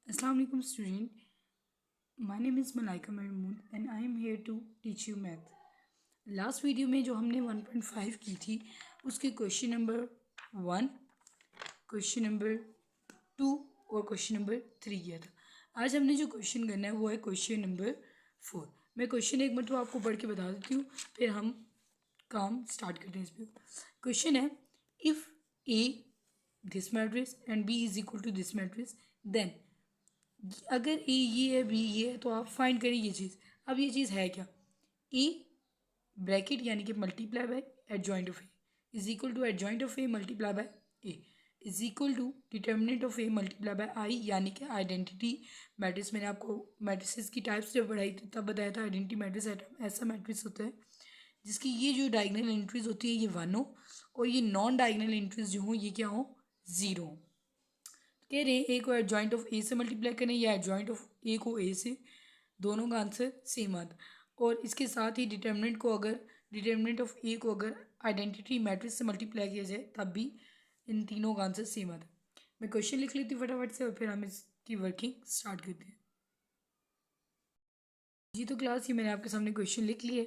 Assalamu alaikum student. My name is Malaika Mahmood and I am here to teach you math. Last video में जो हमने 1.5 की थी उसके क्वेश्चन नंबर 1, क्वेश्चन नंबर 2 और question number 3 किया था। आज हमने जो क्वेश्चन करना है वो है क्वेश्चन नंबर 4। मैं क्वेश्चन एक मतलब आपको पढ़ के बता देती हूँ, फिर हम काम स्टार्ट करते हैं इस पर। क्वेश्चन है, if A this matrix and B is equal to this matrix, then अगर ए ये है बी ये है तो आप फाइंड करें ये चीज़। अब ये चीज़ है क्या? ए ब्रैकेट यानी कि multiply by adjoint of A is equal to adjoint of A multiply by A is equal to determinant of A multiply by I, यानी कि आइडेंटिटी मैट्रिक्स। मैंने आपको मैट्रिसेस की टाइप्स जब पढ़ाई थी तब बताया था आइडेंटिटी मैट्रिक्स ऐसा मैट्रिक्स होता है जिसकी ये जो डायगोनल एंट्रीज होती है ये 1 हो और ये नॉन डायगोनल एंट्रीज जो हो ये क्या हो, 0 हो। कह रहे हैं ए को एडजॉइंट ऑफ ए से मल्टीप्लाई करें या एडजॉइंट ऑफ ए को ए से, दोनों का आंसर सेम आता। और इसके साथ ही डिटर्मिनेंट ऑफ ए को अगर आइडेंटिटी मैट्रिक्स से मल्टीप्लाई किया जाए तब भी इन तीनों का आंसर सेम आता। मैं क्वेश्चन लिख लेती हूँ फटाफट से और फिर हम इसकी वर्किंग स्टार्ट करते हैं। जी तो क्लास, ये मैंने आपके सामने क्वेश्चन लिख लिए।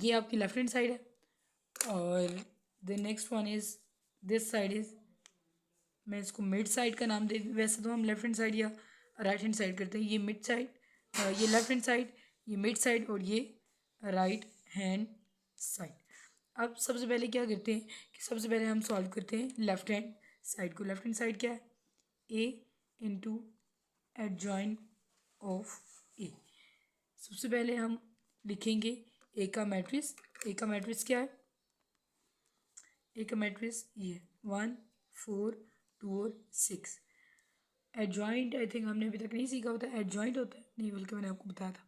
ये आपकी लेफ्ट हैंड साइड है और the next one is this side is, मैं इसको मिड साइड का नाम दे, वैसे तो हम लेफ्ट हैंड साइड या राइट हैंड साइड करते हैं। ये मिड साइड, ये लेफ्ट हैंड साइड, ये मिड साइड और ये राइट हैंड साइड। अब सबसे पहले क्या करते हैं कि सबसे पहले हम सॉल्व करते हैं लेफ्ट हैंड साइड को। लेफ्ट हैंड साइड क्या है? ए इंटू एडजॉइंट ऑफ ए। सबसे पहले हम लिखेंगे ए का मैट्रिक्स। ए का मैट्रिक्स क्या है? ए का मैट्रिक्स ये 1 4 2 और 6। एडजॉइंट आई थिंक हमने अभी तक नहीं सीखा होता है। एडजॉइंट होता है नहीं, बल्कि मैंने आपको बताया था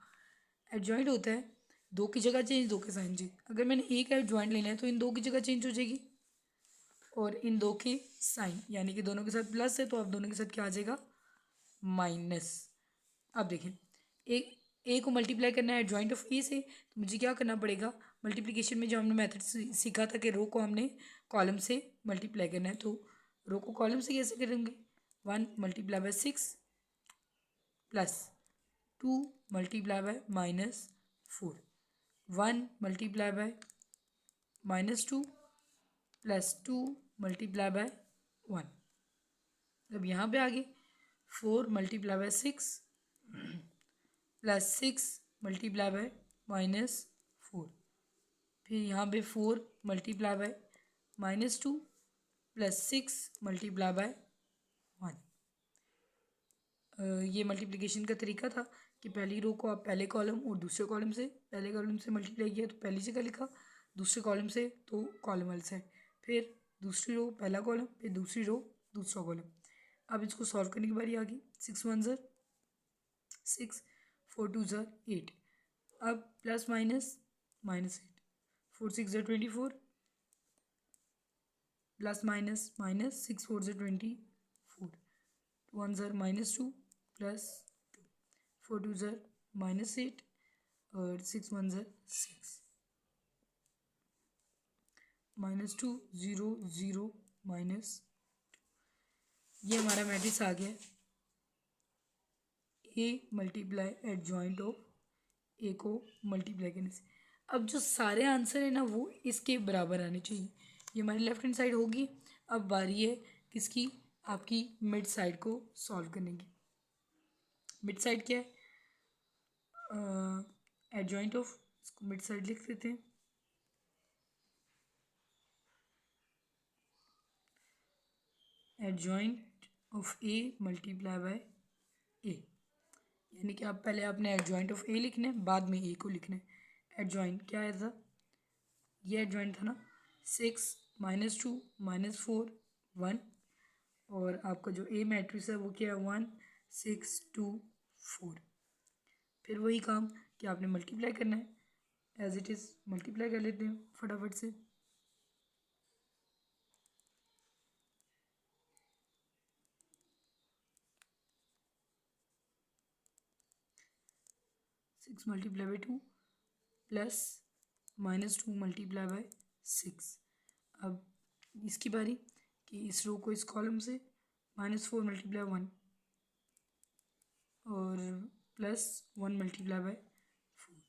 एडजॉइंट होता है दो की जगह चेंज, दो के साइन चेंज। अगर मैंने एक का एडजॉइंट लेना है तो इन दो की जगह चेंज हो जाएगी और इन दो के साइन, यानी कि दोनों के साथ प्लस है तो अब दोनों के साथ क्या आ जाएगा, माइनस। अब देखें, एक ए को मल्टीप्लाई करना है एडजॉइंट ऑफ ए से, तो मुझे क्या करना पड़ेगा, मल्टीप्लिकेशन में जो हमने मेथड सीखा था कि रो को हमने कॉलम से मल्टीप्लाई करना है, तो रो को कॉलम से कैसे करेंगे? 1 multiply by 6 plus 2 multiply by -4, 1 multiply by -2 plus 2 multiply by 1। अब यहाँ पे आगे 4 multiply by 6 plus 6 multiply by -4, फिर यहाँ पे 4 multiply by -2 plus 6 multiply by 1। ये मल्टीप्लिकेशन का तरीका था कि पहली रो को आप पहले कॉलम और दूसरे कॉलम से, पहले कॉलम से मल्टीप्लाई किया तो पहली जगह लिखा, दूसरे कॉलम से तो कॉलम वाली साइड, फिर दूसरी रो पहला कॉलम, फिर दूसरी रो दूसरा कॉलम। अब इसको सॉल्व करने की बारी आ गई। 6 1 ज़र 6, 4 2 ज़र 8। अब प्लस माइनस -8, 4 6 ज़र 24 प्लस माइनस 6 4 ज़र 24, 1 ज़र -2 प्लस 4 2 ज़र -8 और 6 1 ज़र 6, -2 0 0 -2। ये हमारा मैट्रिक्स आ गया ए मल्टीप्लाई एडजॉइंट ऑफ ए को मल्टीप्लाई करने से। अब जो सारे आंसर है ना वो इसके बराबर आने चाहिए। ये हमारी लेफ्ट हैंड साइड होगी। अब बारी है किसकी, आपकी मिड साइड को सॉल्व करने की। मिड साइड क्या है? एडजॉइंट ऑफ, इसको मिड साइड लिख देते हैं। Adjoint of A multiply by A, यानी कि आप पहले आपने एडजॉइंट ऑफ ए लिखना है, बाद में ए को लिखना है। एडजॉइंट क्या है था? ये एडजॉइंट था ना, 6 -2 -4 1, और आपका जो ए मैट्रिक्स है वो क्या है, 1 6 2 4। फिर वही काम कि आपने मल्टीप्लाई करना है, एज इट इज़ मल्टीप्लाई कर लेते हैं फटाफट से। 6 multiply by 2 plus -2 multiply by 6। अब इसकी बारी कि इस रो को इस कॉलम से, -4 मल्टीप्लाई 1 और plus 1 multiply by 4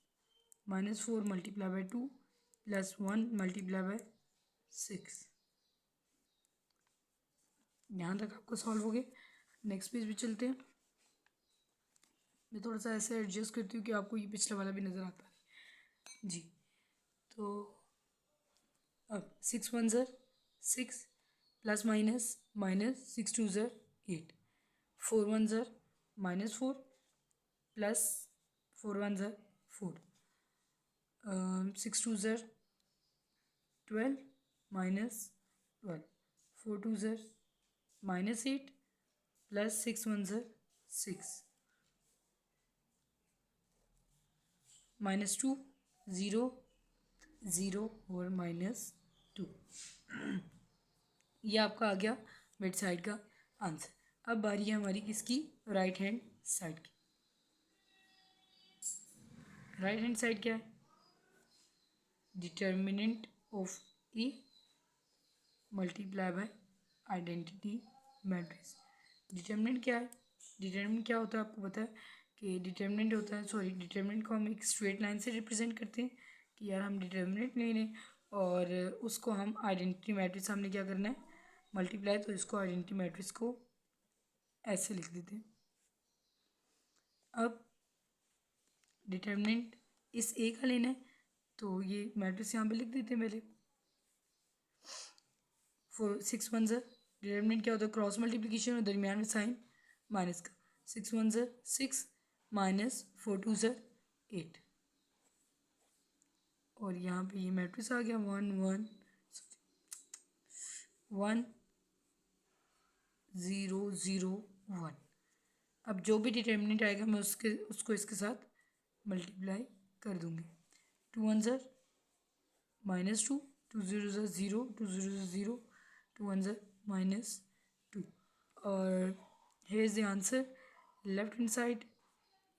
minus 4 multiply by 2 plus 1 multiply by 6। यहाँ तक आपको सॉल्व हो गया। नेक्स्ट पेज पे चलते हैं। मैं थोड़ा सा ऐसे एडजस्ट करती हूँ कि आपको ये पिछला वाला भी नज़र आता है जी। तो अब 6 1 ज़र 6 प्लस माइनस माइनस 6 2 ज़र 8 4 1 ज़र माइनस 4 प्लस 4 1 ज़र 4 6 2 ज़र 12 माइनस 12 4 2 ज़र माइनस 8 प्लस 6 1 ज़र 6 -2 0 0 और -2। ये आपका आ गया मिड साइड का आंसर। अब बारी है हमारी किसकी, राइट हैंड साइड की। राइट हैंड साइड क्या है, determinant of A multiply bye identity matrix. Determinant क्या है, डिटर्मिनेंट क्या होता है आपको पता है कि डिटर्मिनेंट होता है, सॉरी डिटर्मिनेंट को हम एक स्ट्रेट लाइन से रिप्रेजेंट करते हैं कि यार हम डिटर्मिनेंट ले लें और उसको हम आइडेंटिटी मैट्रिक्स हमने क्या करना है मल्टीप्लाई, तो इसको आइडेंटिटी मैट्रिक्स को ऐसे लिख देते हैं। अब डिटर्मिनेंट इस ए का लेना है तो ये मैट्रिक्स यहाँ पे लिख देते हैं पहले। 6 1 ज़र डिटर्मिनेंट क्या होता है, क्रॉस मल्टीप्लिकेशन और दरमियान में साइन माइनस का। 6 1 ज़र 6 माइनस 4 2 ज़र 8 और यहाँ पे ये मैट्रिक्स आ गया 1 1 1 0 0 1। अब जो भी डिटर्मिनेंट आएगा मैं उसको इसके साथ मल्टीप्लाई कर दूंगी। 2 1 ज़र -2 2 0 ज़र 0 2 0 ज़र 0 2 1 ज़र -2 और here is the answer, left hand side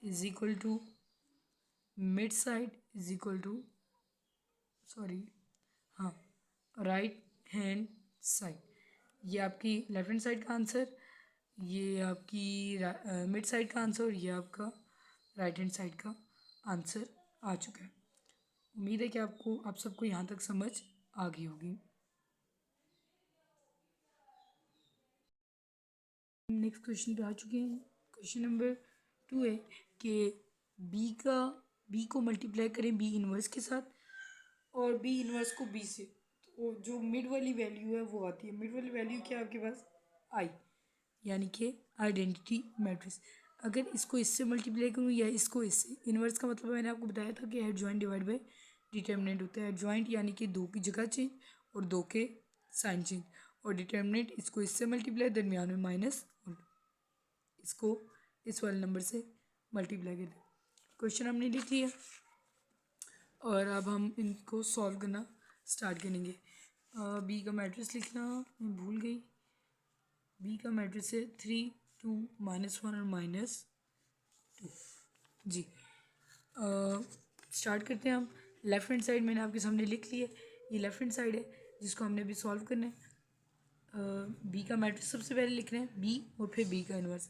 is equal to mid side is equal to sorry हाँ राइट हैंड साइड। ये आपकी लेफ्ट हैंड साइड का आंसर, ये आपकी मिड साइड का आंसर और ये आपका राइट हैंड साइड का आंसर आ चुका है। उम्मीद है कि आप सबको यहाँ तक समझ आ गई होगी। नेक्स्ट क्वेश्चन पे आ चुके हैं। क्वेश्चन नंबर 2 है कि बी को मल्टीप्लाई करें बी इनवर्स के साथ और बी इनवर्स को बी से, तो जो मिड वाली वैल्यू है वो आती है। मिड वाली वैल्यू क्या है आपके पास, आई, यानी कि आइडेंटिटी मैट्रिक्स। अगर इसको इससे मल्टीप्लाई करूँ या इसको इससे, इनवर्स का मतलब मैंने आपको बताया था कि एडजॉइंट डिवाइड बाय डिटर्मिनेंट होता है। एडजॉइंट यानी कि दो की जगह चेंज और दो के साइन चेंज, और डिटर्मिनेंट इसको इससे मल्टीप्लाई दरमियान में माइनस और इसको इस वाले नंबर से मल्टीप्लाई कर दें। क्वेश्चन हमने लिख लिया और अब हम इनको सॉल्व करना स्टार्ट करेंगे। बी का मैट्रिक्स लिखना मैं भूल गई। बी का मैट्रिक्स है 3 2 -1 और -2 जी। स्टार्ट करते हैं हम। लेफ्ट हैंड साइड मैंने आपके सामने लिख ली है, ये लेफ्ट हैंड साइड है जिसको हमने भी सॉल्व करना है। बी का मैट्रिक्स सबसे पहले लिख रहे हैं बी और फिर बी का इन्वर्स।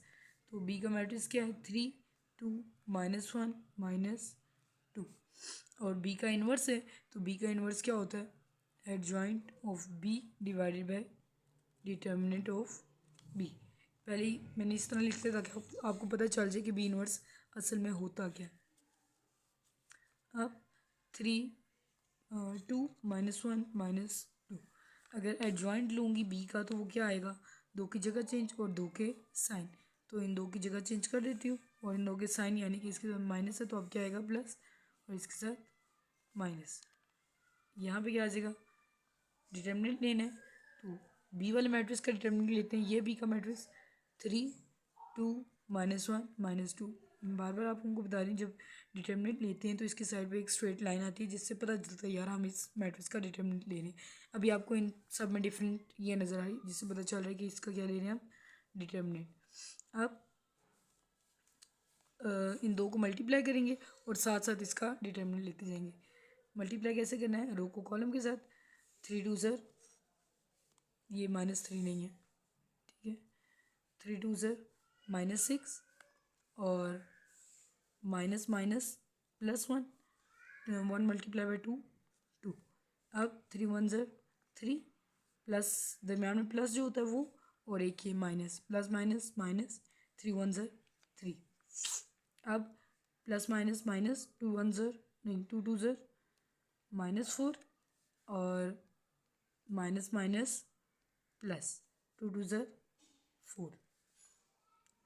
तो बी का मैट्रिक्स क्या है 3 2 -1 -2 और बी का इन्वर्स है, तो बी का इन्वर्स क्या होता है, adjoint of B divided by determinant of B. पहले ही मैंने इस तरह लिख लिया ताकि आपको पता चल जाए कि बी इन्वर्स असल में होता क्या है। अब 3 2 -1 -2, अगर एडजॉइंट लूँगी बी का तो वो क्या आएगा, दो की जगह चेंज और दो के साइन, तो इन दो की जगह चेंज कर देती हूँ और इन दो के साइन यानी कि इसके साथ माइनस है तो अब क्या आएगा प्लस और इसके साथ माइनस। यहाँ पे क्या आ जाएगा, डिटर्मिनेंट लेना है तो बी वाले मैट्रिक्स का डिटर्मिनेंट लेते हैं। ये बी का मैट्रिक्स 3 2 -1 -2। बार बार आप उनको बता रही हैं जब डिटर्मिनेंट लेते हैं तो इसके साइड पे एक स्ट्रेट लाइन आती है जिससे पता चलता है यार हम इस मैट्रिक्स का डिटर्मिनेंट ले रहे हैं। अभी आपको इन सब में डिफरेंट ये नज़र आ रही है जिससे पता चल रहा है कि इसका क्या ले रहे हैं हम डिटर्मिनेंट। अब इन दो को मल्टीप्लाई करेंगे और साथ साथ इसका डिटर्मिनेंट लेते जाएंगे। मल्टीप्लाई कैसे करना है, रो को कॉलम के साथ, 3 2 ज़र, ये -3 नहीं है ठीक है, 3 2 ज़र -6 और minus minus plus 1, 1 multiply by 2 2। अब 3 1 ज़र 3 प्लस दरम्यान में प्लस जो होता है वो, और एक ये माइनस, प्लस माइनस माइनस 3 1 ज़र 3। अब प्लस माइनस माइनस 2 1 ज़र नहीं 2 2 ज़र -4 और माइनस माइनस प्लस 2 2 ज़र 4।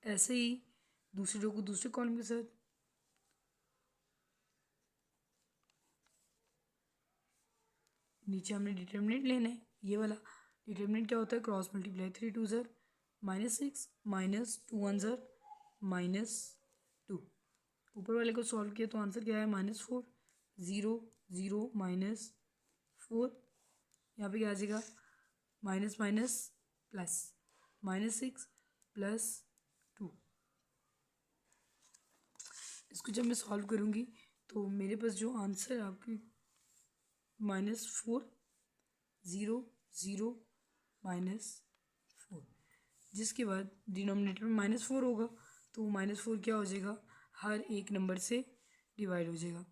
ऐसे ही दूसरी रो को दूसरे कॉलम के साथ। नीचे हमने डिटर्मिनेंट लेना है, ये वाला डिटर्मिनेंट क्या होता है, क्रॉस मल्टीप्लाई 3 2 ज़र -6 माइनस 2 1 ज़र -2। ऊपर वाले को सॉल्व किया तो आंसर क्या है -4 0 0 -4। यहाँ पे क्या आ जाएगा माइनस माइनस प्लस -6 प्लस 2। इसको जब मैं सॉल्व करूँगी तो मेरे पास जो आंसर है आपकी -4 0 0 -4, जिसके बाद डिनोमिनेटर में -4 होगा तो -4 क्या हो जाएगा, हर एक नंबर से डिवाइड हो जाएगा।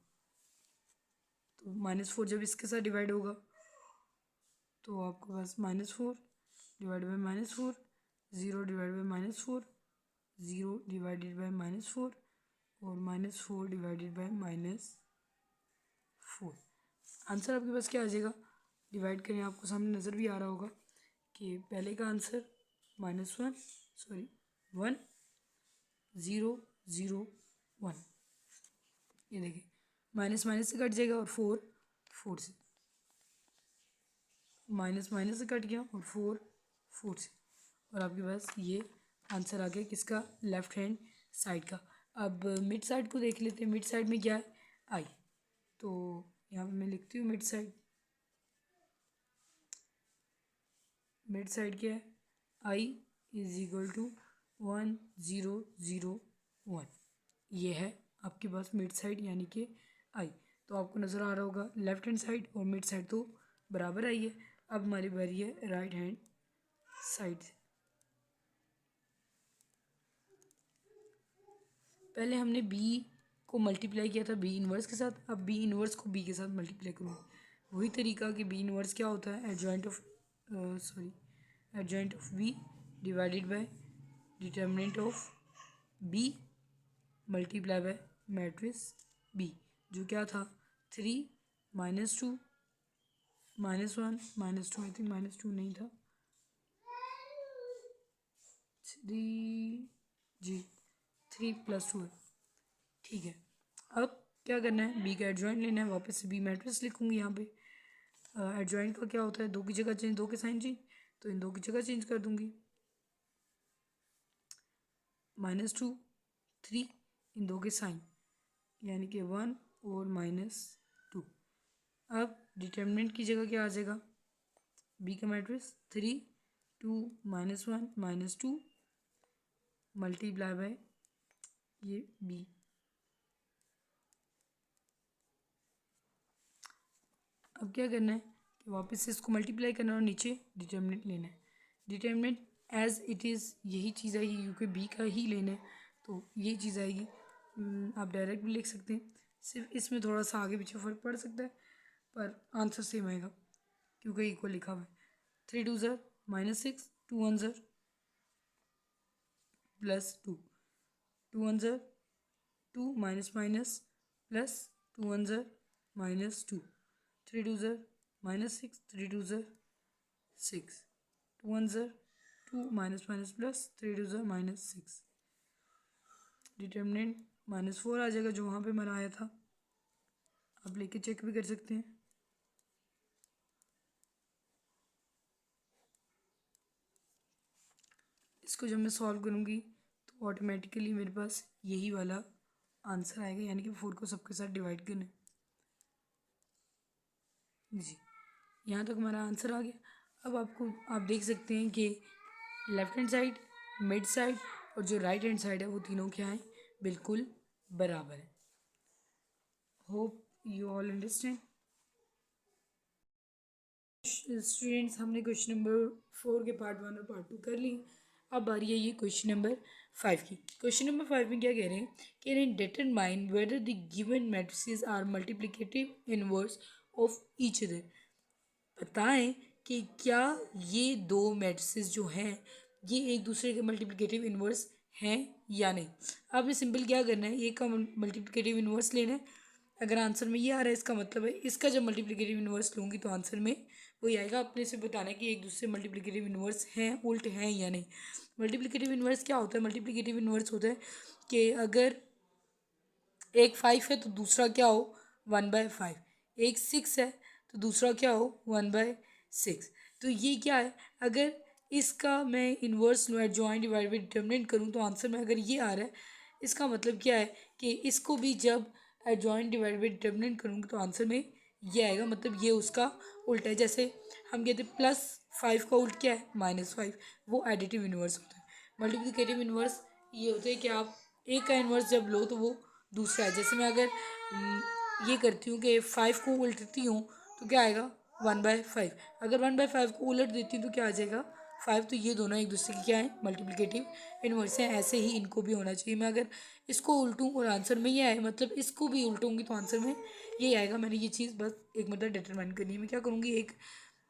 तो -4 जब इसके साथ डिवाइड होगा तो आपके पास -4 divide by -4, 0 divide by -4, 0 divided by -4 और -4 डिवाइडेड बाई -4। आंसर आपके पास क्या आ जाएगा, डिवाइड करें, आपको सामने नज़र भी आ रहा होगा कि पहले का आंसर -1 सॉरी 1 0 0 1। ये देखिए माइनस माइनस से कट जाएगा और 4 4 से, माइनस माइनस से कट गया और 4 4 से, और आपके पास ये आंसर आ गया किसका, लेफ्ट हैंड साइड का। अब मिड साइड को देख लेते हैं, मिड साइड में क्या है, आई। तो यहाँ पे मैं लिखती हूँ मिड साइड। मिड साइड क्या है, आई इज इक्वल टू 1 0 0 1। ये है आपके पास मिड साइड यानी कि आई। तो आपको नज़र आ रहा होगा लेफ्ट हैंड साइड और मिड साइड तो बराबर आई है। अब हमारी बारी है राइट हैंड साइड से। पहले हमने बी को मल्टीप्लाई किया था बी इनवर्स के साथ, अब बी इनवर्स को बी के साथ मल्टीप्लाई करूँगा। वही तरीका कि बी इनवर्स क्या होता है, adjoint of adjoint of B divided by determinant of B multiply by matrix B, जो क्या था 3 -2 -1 -2, आई थिंक -2 नहीं था, 3 जी 3 + 2 है, ठीक है। अब क्या करना है, बी का एडजॉइंट लेना है, वापस से बी मैट्रिक्स लिखूँगी यहाँ पे। एडजॉइंट का क्या होता है, दो की जगह चेंज, दो के साइन चेंज, तो इन दो की जगह चेंज कर दूँगी। -2 3 इन दो के साइन यानी कि 1 और -2। अब डिटर्मिनेंट की जगह क्या आ जाएगा, बी का मैट्रिक्स 3 2 -1 -2 मल्टीप्लाई बाय ये बी। अब क्या करना है कि वापस से इसको मल्टीप्लाई करना है और नीचे डिटर्मिनेंट लेना है। डिटर्मिनेंट एज इट इज़ यही चीज़ आएगी क्योंकि बी का ही लेना है तो यही चीज़ आएगी। आप डायरेक्ट भी लिख सकते हैं, सिर्फ इसमें थोड़ा सा आगे पीछे फ़र्क पड़ सकता है पर आंसर सेम आएगा क्योंकि इक्वल लिखा हुआ है। 3 2 ज़र -6 2 1 ज़र +2 2 1 ज़र 2 माइनस माइनस प्लस 2 1 ज़र -2 3 2 ज़र -6 3 2 ज़र 6 2 1 ज़र 2 माइनस माइनस प्लस 3 2 ज़र -6। डिटर्मिनेंट -4 आ जाएगा जो वहाँ पे हमारा आया था, आप लेके चेक भी कर सकते हैं। इसको जब मैं सॉल्व करूँगी तो ऑटोमेटिकली मेरे पास यही वाला आंसर आएगा यानी कि 4 को सबके साथ डिवाइड करना है। जी यहाँ तक हमारा आंसर आ गया। अब आप देख सकते हैं कि left hand side, mid side और जो राइट हैंड साइड है वो तीनों क्या हैं, बिल्कुल बराबर है। Hope you all understand. Students हमने क्वेश्चन नंबर 4 के पार्ट 1 और पार्ट 2 कर ली। अब बारी है ये क्वेश्चन नंबर 5 की। क्वेश्चन नंबर 5 में क्या कह रहे हैं कि determine whether the given matrices are multiplicative inverse of each other. बताएं कि क्या ये दो मैट्रिसेस जो हैं ये एक दूसरे के मल्टीप्लिकेटिव इनवर्स हैं या नहीं। आपने सिंपल क्या करना है, ये का मल्टीप्लिकेटिव इनवर्स लेना है। अगर आंसर में ये आ रहा है इसका मतलब है इसका जब मल्टीप्लिकेटिव इनवर्स लूँगी तो आंसर में वही आएगा। अपने से बताना है कि एक दूसरे मल्टीप्लिकेटिव इनवर्स हैं, उल्ट हैं या नहीं। मल्टीप्लिकेटिव इनवर्स क्या होता है, मल्टीप्लिकेटिव इनवर्स होता है कि अगर एक 5 है तो दूसरा क्या हो 1/5, एक 6 है तो दूसरा क्या हो 1/6। तो ये क्या है, अगर इसका मैं इन्वर्स लूँ एडजॉइंट डिवाइड बाई डिटर्मिनेंट करूँ तो आंसर में अगर ये आ रहा है इसका मतलब क्या है कि इसको भी जब एडजॉइंट डिवाइड बाई डिटर्मिनेंट करूँगी तो आंसर में ये आएगा, मतलब ये उसका उल्टा है। जैसे हम कहते हैं +5 का उल्ट क्या है -5, वो एडिटिव इन्वर्स होता है। मल्टीप्लिकेटिव इन्वर्स ये होते हैं कि आप एक का इन्वर्स जब लो तो वो दूसरा है। जैसे मैं अगर ये करती हूँ कि 5 को उल्टती हूँ तो क्या आएगा 1/5, अगर 1/5 को उलट देती हूँ तो क्या आ जाएगा 5। तो ये दोनों एक दूसरे की क्या है मल्टीप्लिकेटिव इन्वर्स हैं। ऐसे ही इनको भी होना चाहिए। मैं अगर इसको उल्टूँ और आंसर में ये आए, मतलब इसको भी उल्टूँगी तो आंसर में ये आएगा। मैंने ये चीज़ बस एक मतलब डिटरमाइन करनी है। मैं क्या करूँगी, एक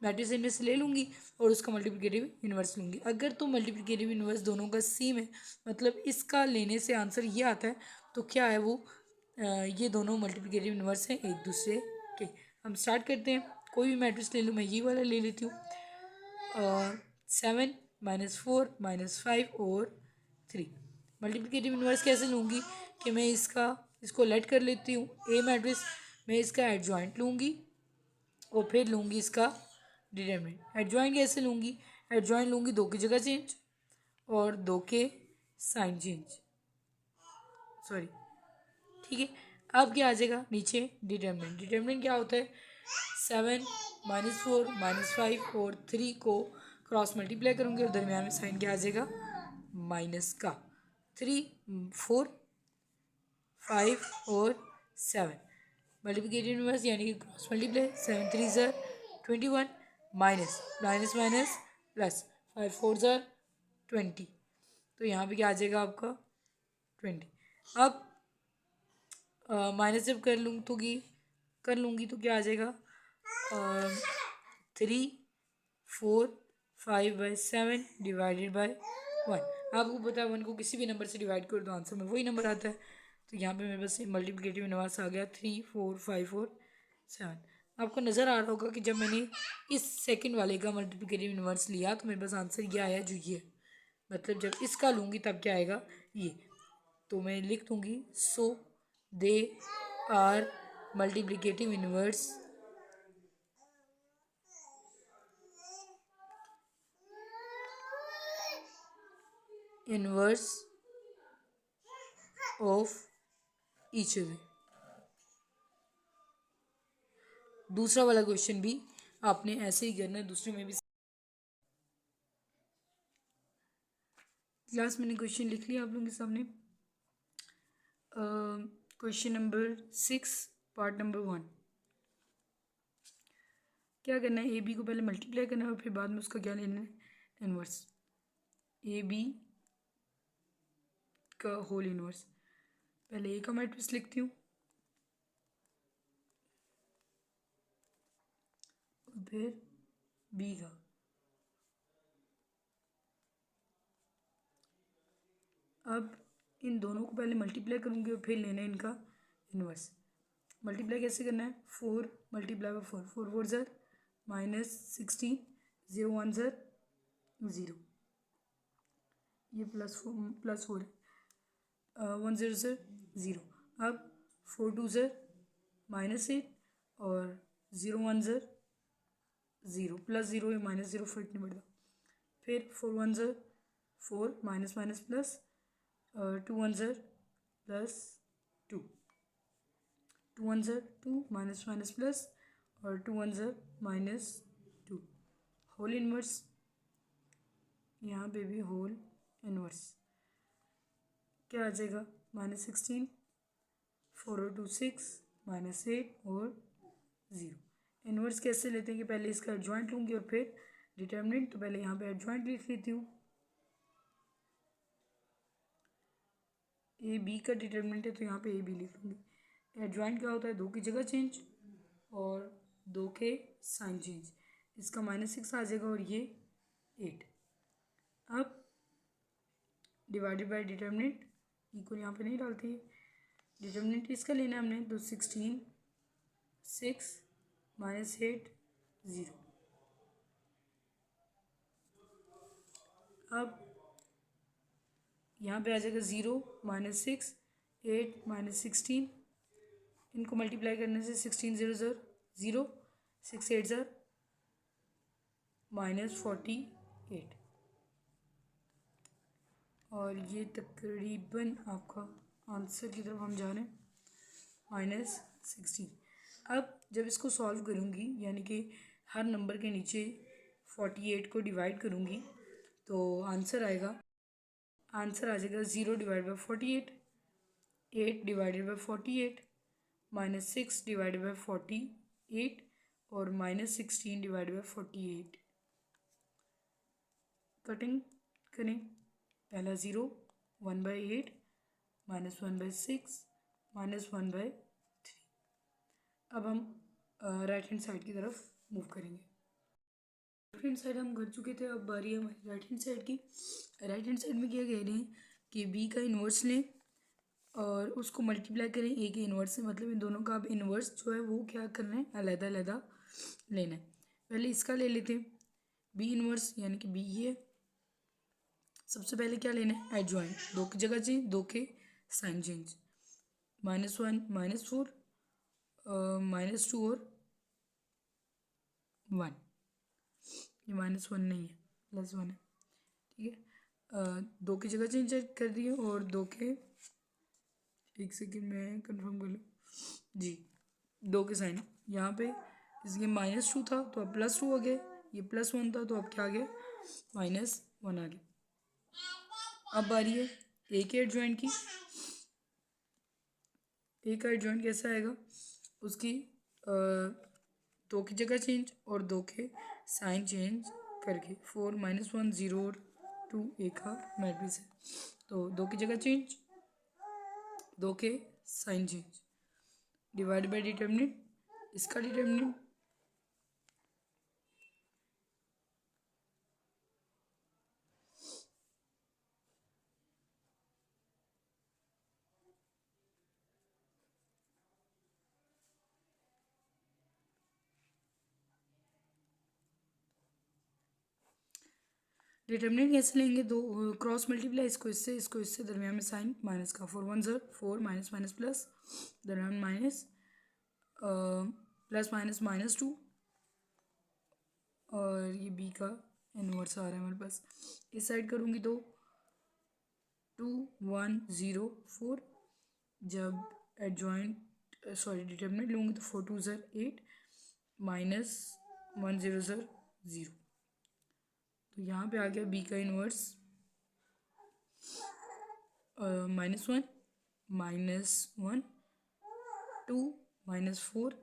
मैट्रिक्स इनमें से ले लूँगी और उसका मल्टीप्लिकेटिव इन्वर्स लूँगी। अगर तो मल्टीप्लिकेटिव इन्वर्स दोनों का सेम है, मतलब इसका लेने से आंसर ये आता है, तो क्या है वो ये दोनों मल्टीप्लिकेटिव इन्वर्स हैं एक दूसरे के। हम स्टार्ट करते हैं। कोई भी मैट्रिक्स ले लूँ, मैं ये वाला ले लेती हूँ 7 -4 -5 और 3। मल्टीप्लिकेटिव इन्वर्स कैसे लूँगी कि मैं इसको लेट कर लेती हूँ ए मैट्रिक्स, मैं इसका एडजॉइंट लूँगी और फिर लूँगी इसका डिटरमिनेंट। एडजॉइंट कैसे लूँगी, एडजॉइंट लूँगी 2 की जगह चेंज और 2 के साइन चेंज, सॉरी ठीक है। अब क्या आ जाएगा नीचे डिटरमिनेंट। डिटरमिनेंट क्या होता है 7 -4 -5 और 3 को क्रॉस मल्टीप्लाई करूँगी और दरमियान में साइन क्या आ जाएगा माइनस का। 3 4 5 और 7 मल्टीप्लिकेटिव इनवर्स यानी कि क्रॉस मल्टीप्लाई। 7 3 ज़र 21 माइनस माइनस माइनस प्लस 5 4 ज़र 20। तो यहाँ पे क्या आ जाएगा आपका 20। अब माइनस जब कर लूँगी तो क्या आ जाएगा 3 4 5/7 डिवाइडेड बाय 1। आपको पता है 1 को किसी भी नंबर से डिवाइड करो तो आंसर में वही नंबर आता है। तो यहाँ पे मेरे पास मल्टीप्लिकेटिव इनवर्स आ गया 3 4 5 और 7। आपको नज़र आ रहा होगा कि जब मैंने इस सेकंड वाले का मल्टीप्लिकेटिव इनवर्स लिया तो मेरे पास आंसर ये आया जो ये, मतलब जब इसका लूँगी तब क्या आएगा ये। तो मैं लिख दूँगी so they are multiplicative inverse of each other. दूसरा वाला क्वेश्चन भी आपने ऐसे ही करना है, दूसरे में भी। क्लास मैंने क्वेश्चन लिख लिया आप लोगों के सामने। Question number 6 part number 1। क्या करना है, ए बी को पहले मल्टीप्लाई करना है और फिर बाद में उसका क्या लेना है इनवर्स, ए बी का होल इनवर्स। पहले ए का मैट्रिक्स लिखती हूँ और फिर बी का। अब इन दोनों को पहले मल्टीप्लाई करूँगी और फिर लेना है इनका इनवर्स। मल्टीप्लाई कैसे करना है 4 मल्टीप्लाई बाई 4 4 4 ज़र -16 0 1 ज़र 0, ये +4 है 1 0 ज़र 0। अब 4 2 ज़र -8 और 0 1 ज़र 0, +0 या -0 फर्क नहीं पड़ता। फिर 4 1 ज़र 4 माइनस माइनस प्लस 2 1 ज़र +2, 2 1 ज़र 2 माइनस माइनस प्लस और 2 1 ज़र -2। होल इनवर्स, यहाँ पे भी होल इनवर्स क्या आ जाएगा -16 4 और 2 6 -8 और 0। इनवर्स कैसे लेते हैं कि पहले इसका एडजॉइंट लूँगी और फिर डिटर्मिनेंट। तो पहले यहाँ पे एडजॉइंट लिख लेती हूँ ए बी का डिटर्मिनेंट है तो यहाँ पे ए बी लिख लूँगी। एडजॉइंट क्या होता है, 2 की जगह चेंज और 2 के साइन चेंज। इसका -6 आ जाएगा और ये 8। अब डिवाइडेड बाय डिटर्मिनेंट, इक्वल यहाँ पे नहीं डालती है, डिटर्मिनेंट इसका लेना है हमने, तो 16 6 -8 0। अब यहाँ पे आ जाएगा 0 -6 8 -16, इनको मल्टीप्लाई करने से 16 0 0 0 6 8 0 -48 और ये तकरीबन आपका आंसर की तरफ हम जा रहे हैं -16। अब जब इसको सॉल्व करूँगी यानी कि हर नंबर के नीचे 48 को डिवाइड करूँगी तो आंसर आ जाएगा 0 divide by 48, 8 divided by 48, -6 divided by 48 और -16 डिवाइडेड बाई 48। कटिंग करें, पहला 0 1/8 -1/6 -1/3। अब हम राइट हैंड साइड की तरफ मूव करेंगे। लेफ्ट हैंड साइड हम कर चुके थे, अब बारी है हमारी राइट हैंड साइड की। राइट हैंड साइड में क्या कह रहे हैं कि बी का इन्वर्स लें और उसको मल्टीप्लाई करें ए के इन्वर्स से, मतलब इन दोनों का अब इन्वर्स जो है वो क्या करना है, अलग अलग लेना है। पहले इसका ले लेते हैं बी इन्वर्स, यानी कि बी ये सबसे पहले क्या लेना है, एडजॉइंट, 2 की जगह चेंज 2 के साइन चेंज, -1 -4 -2 और 1, ये -1 नहीं है +1 है, ठीक है। 2 की जगह चेंज कर दिए और 2 के, एक सेकेंड में कंफर्म कर लूँ जी, 2 के साइन यहाँ पे इसके -2 था तो अब +2 हो गया, ये +1 था तो अब क्या आ गया, -1 आ गया। अब बारी है ए के एडजॉइंट की। ए का एडजॉइंट कैसा आएगा, उसकी 2 की जगह चेंज और 2 के साइन चेंज करके, 4 -1 0 और 2 ए का मैट्रिक्स है, तो 2 की जगह चेंज 2 के sign change divide by determinant, इसका डिटर्मिनेंट डिटर्मिनेंट कैसे लेंगे, 2 क्रॉस मल्टीप्लाई, इसको इससे दरमियान में साइन माइनस का, 4 1 0 4 माइनस माइनस प्लस, दरमियान माइनस, प्लस माइनस -2 और ये बी का इन्वर्स आ रहा है हमारे पास। इस साइड करूँगी तो 2 1 0 4, जब एडजॉइंट डिटर्मिनेंट लूँगी तो 4 2 0 8 -1 0 0 0, तो यहाँ पे आ गया बी का inverse -1 -1 2 -4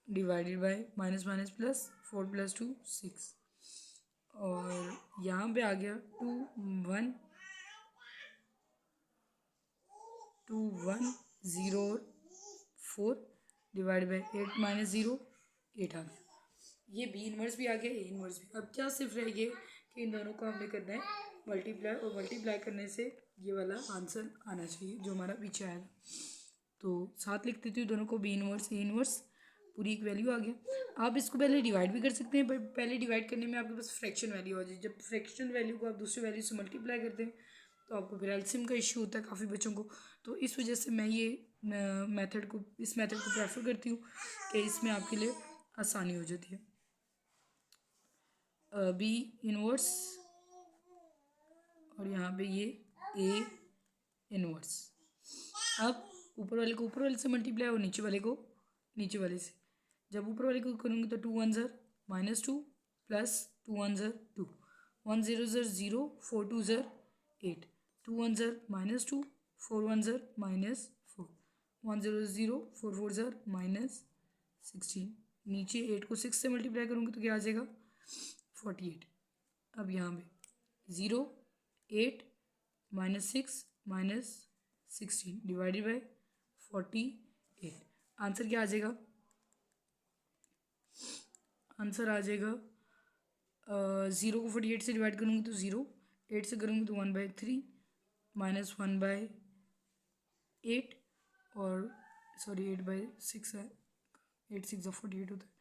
divided by minus minus plus, 4 + 2 6, और यहाँ पे आ गया 2 1 0 4 डिवाइड बाय 8 -0 8 आ गया। ये बी इन्वर्स भी आ गया, ए इन्वर्स भी। अब क्या सिर्फ रह गया कि इन दोनों को हमने करना है मल्टीप्लाई, और मल्टीप्लाई करने से ये वाला आंसर आना चाहिए जो हमारा पीछे आएगा। तो साथ लिख देती हूँ दोनों को, बी इन्वर्स ए इन्वर्स, पूरी एक वैल्यू आ गया। आप इसको पहले डिवाइड भी कर सकते हैं, बट पहले डिवाइड करने में आपके पास फ्रैक्शन वैल्यू आ जाए। जब फ्रैक्शन वैल्यू को आप दूसरी वैल्यू से मल्टीप्लाई करते हैं तो आपको फिर एलसीएम का इश्यू होता है काफ़ी बच्चों को। तो इस वजह से मैं ये इस मेथड को प्रेफर करती हूँ कि इसमें आपके लिए आसानी हो जाती है। बी इन्वर्स और यहाँ पे ये ए इन्वर्स। अब ऊपर वाले को ऊपर वाले से मल्टीप्लाई और नीचे वाले को नीचे वाले से। जब ऊपर वाले को करूँगी तो 2 1 0 -2 प्लस 2 1 0 2, 1 0 0 0 4 2 0 8, 2 1 0 -2 4 1 0 -4, 1 0 0 4 4 0 -16। नीचे 8 को 6 से मल्टीप्लाई करूँगी तो क्या आ जाएगा 48। अब यहाँ पे 0 8 -6 माइनस 16 डिवाइडेड बाई 48। आंसर क्या आ जाएगा? आंसर आ जाएगा 0 को 48 से डिवाइड करूँगी तो 0, 8 से करूँगी तो 1/3 माइनस 1/8 और सॉरी 8/6 है, 8 6 48 होता है,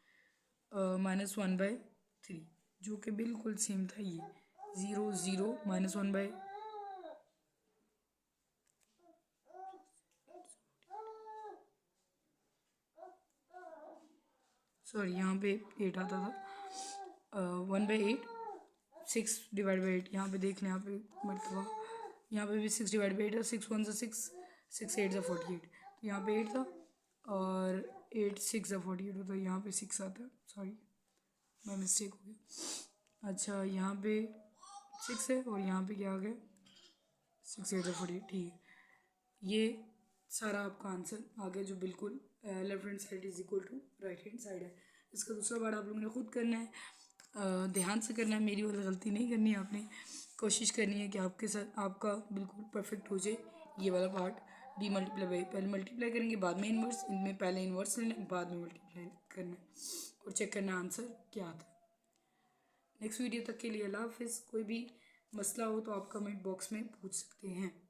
माइनस 1/3 जो कि बिल्कुल सेम था ये 0 0 माइनस 1 सॉरी यहाँ पे 8 आता था, 1/8 6 डिवाइड बाई 8 यहाँ पे देख लें, यहाँ पे मतलब यहाँ पे भी 6 डिवाइड बाई 8 है, 6 1 से 6 6 8 से 48, तो यहाँ पे 8 था और 8 6 से 48 होता है, यहाँ पे 6 आता है, सॉरी मैं मिस्टेक हो गया। अच्छा यहाँ पे 6 है और यहाँ पे क्या आ गया 6 8 से 48, ठीक है। ये सारा आपका आंसर आ गया जो बिल्कुल left hand side is equal to right hand side है। इसका दूसरा पार्ट आप लोगों ने खुद करना है, ध्यान से करना है, मेरी वाली गलती नहीं करनी है आपने। कोशिश करनी है कि आपके साथ आपका बिल्कुल परफेक्ट हो जाए ये वाला पार्ट। डी मल्टीप्लाई बाई पहले मल्टीप्लाई करेंगे बाद में इन्वर्स, इनमें पहले इन्वर्स लेना है बाद में मल्टीप्लाई करना है और चेक करना है आंसर क्या आता है। नेक्स्ट वीडियो तक के लिए अल्लाह हाफिज़। कोई भी मसला हो तो आप कमेंट बॉक्स में पूछ सकते हैं।